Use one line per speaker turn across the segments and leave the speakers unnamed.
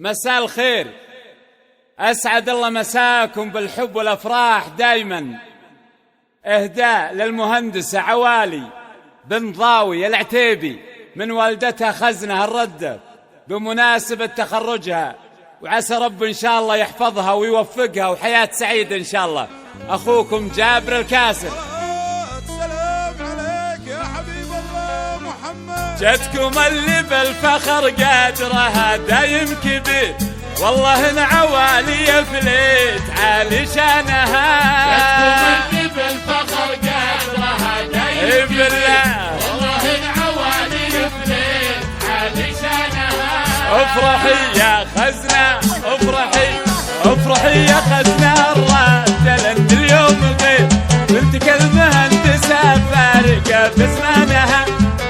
مساء الخير، أسعد الله مساكم بالحب والأفراح دايما. إهداء للمهندسة عوالي بن ضاوي العتيبي من والدتها خزنة الردة بمناسبة تخرجها، وعسى رب إن شاء الله يحفظها ويوفقها وحياة سعيدة إن شاء الله. أخوكم جابر الكاسر.
السلام عليك يا حبيب الله محمد.
جتكم اللي بالفخر قادرها دايم كبير، والله إن عوالي يفليت عالي شانها.
جتكم اللي بالفخر قادرها دايم كبير، والله إن عوالي يفليت عالي شانها.
افرحي يا خزنة، افرحي يا خزنة الردة، لأن اليوم غير بنتك المهندسة فارقة في زمانها.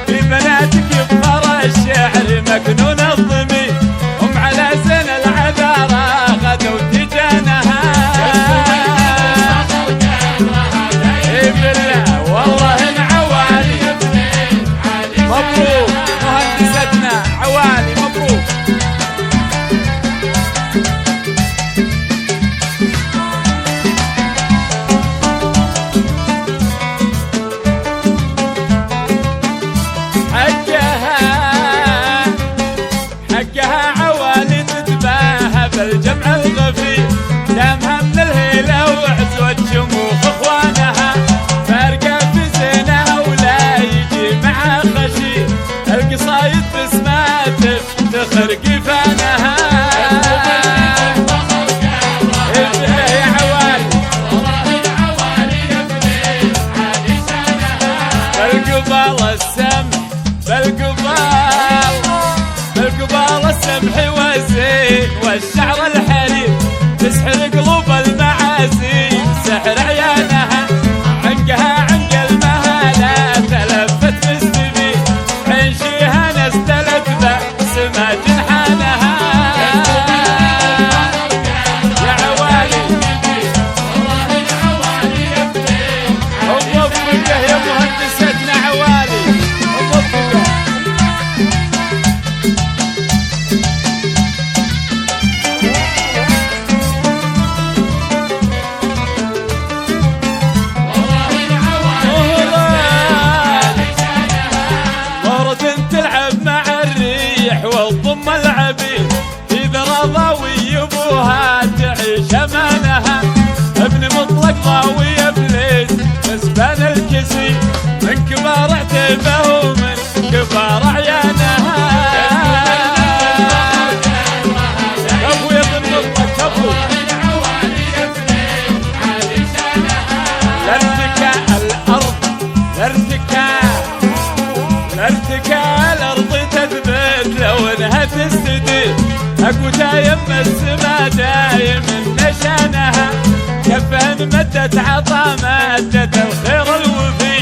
في بناتك يبخر الشعر مكنون الضمير، هم على زين العذارى غدوا تجانها. بالله والله إن عوالي مبروك، مهندستنا عوالي مبروك. حقها عوالي تتباهى بالجمع الغفير، دامها من الهيلة وعزوة شموخ اخوانها. فارقة في زينها ولا يجي مع خشي، القصايد بسمها تفتخر قفانها. يا عوالي بالقبال السمح، بالقبال السمح والزين والشعر الحرير، تسحر قلوب المعازيم سحر عيانها. عنقها عنق المهالة تلفت مستبين، حنشيها نستلت بأسما جنحانها. يا عوالي موفقه يا مهندستنا عوالي موفقه. تلعب مع الريح والضم العبيد، إذا رضاوي يبوها تعيش أمانها. ابن مطلق ضاوي ابليس مسبان الكسي، من كبار عتيبه ومن كبار عيانها. كفو يا ابن مطلق كفو. لارتكاء الأرض، لارتكاء الأرض تثبت لو انها تستدير، اكو دايم السما دايم نشانها. كفن مدت عطا مدت الخير الوفي،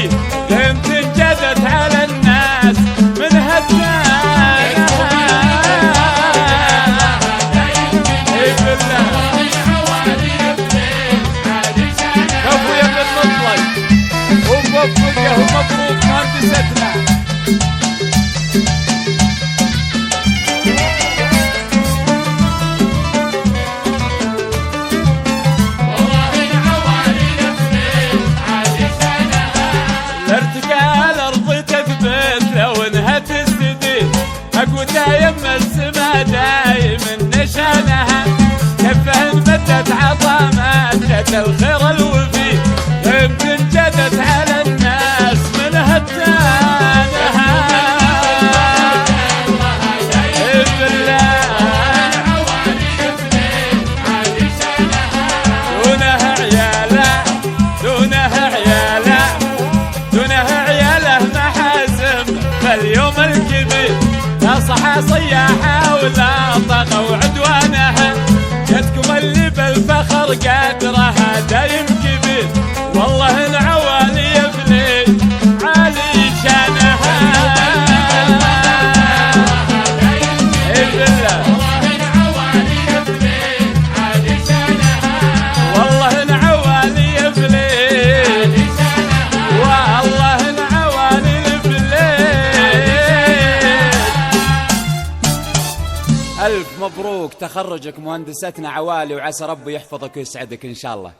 قيمت انجدت على الناس من هدانها. كفو يا ابن مطلق وموفقه ومبروك مهندستنا. ارتكاء الارض تثبت لو انها تستدير، اكو دايم السما دايم نشانها. كفه مدت عطا مدت الخير الوفي، قيمت انجدت على الناس من هدانها. دونها عياله محازم فاليوم الكبير، لا صحى صياحه ولا طغى وعدوانها. جتكم اللي بالفخر قادرها دايم كبير، والله إن عوالي يفلي عالي شانها. والله إن عوالي يفلي، والله إن عوالي يفلي. ألف مبروك تخرجك مهندستنا عوالي، وعسى ربي يحفظك ويسعدك إن شاء الله.